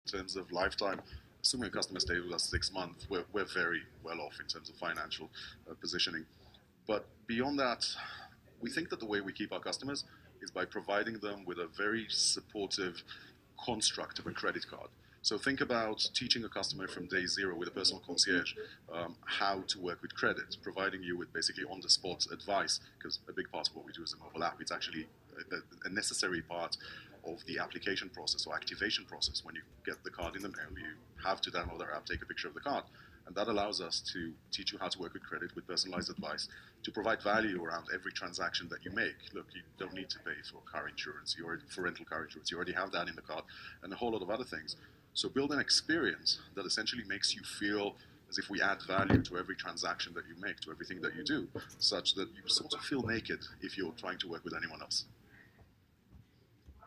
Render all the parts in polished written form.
terms of lifetime, assuming a customer stays with us 6 months, we're very well off in terms of financial positioning. But beyond that, we think that the way we keep our customers is by providing them with a very supportive construct of a credit card. So think about teaching a customer from day zero with a personal concierge how to work with credit, providing you with basically on-the-spot advice, because a big part of what we do is a mobile app. It's actually a necessary part of the application process or activation process. When you get the card in the mail, you have to download our app, take a picture of the card. And that allows us to teach you how to work with credit with personalized advice, to provide value around every transaction that you make. Look, you don't need to pay for car insurance, for rental car insurance. You already have that in the card, and a whole lot of other things. So build an experience that essentially makes you feel as if we add value to every transaction that you make, to everything that you do, such that you sort of feel naked if you're trying to work with anyone else.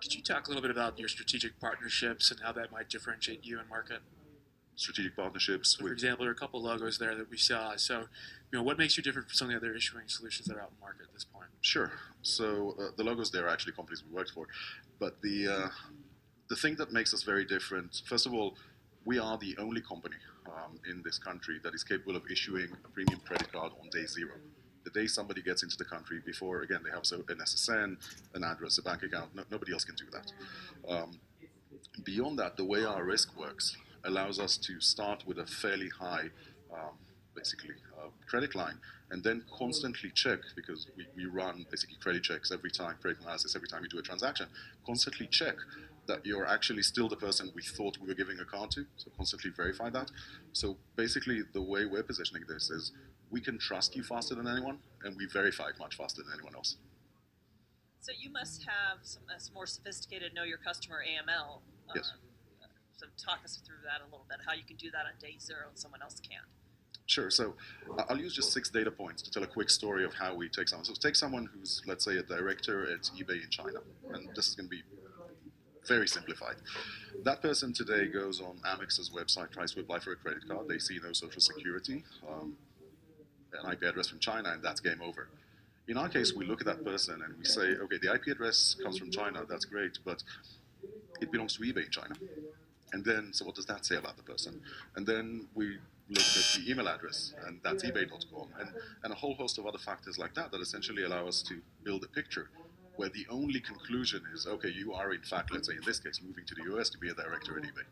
Could you talk a little bit about your strategic partnerships and how that might differentiate you in market? Strategic partnerships So for example, there are a couple logos there that we saw. So, what makes you different from some of the other issuing solutions that are out in the market at this point? Sure. So the logos there are actually companies we worked for, but the thing that makes us very different, first of all, we are the only company in this country that is capable of issuing a premium credit card on day zero. The day somebody gets into the country, before, again, they have an SSN, an address, a bank account. Nobody else can do that. Beyond that, the way our risk works allows us to start with a fairly high, credit line, and then constantly check, because we run basically credit checks every time, credit analysis every time you do a transaction, constantly check that you're actually still the person we thought we were giving a card to, so constantly verify that. So basically, the way we're positioning this is we can trust you faster than anyone, and we verify it much faster than anyone else. So you must have some more sophisticated know your customer AML. Yes. So talk us through that a little bit, how you can do that on day zero and someone else can't. Sure. So I'll use just 6 data points to tell a quick story of how we take someone. So take someone who's, let's say, a director at eBay in China, and this is going to be very simplified. That person today goes on Amex's website, tries to apply for a credit card. They see no social security, an IP address from China, and that's game over. In our case, we look at that person and we say, okay, the IP address comes from China, that's great, but it belongs to eBay in China. And then, so what does that say about the person? And then we look at the email address, and that's ebay.com, and a whole host of other factors like that essentially allow us to build a picture where the only conclusion is, okay, you are in fact, let's say in this case, moving to the US to be a director at eBay.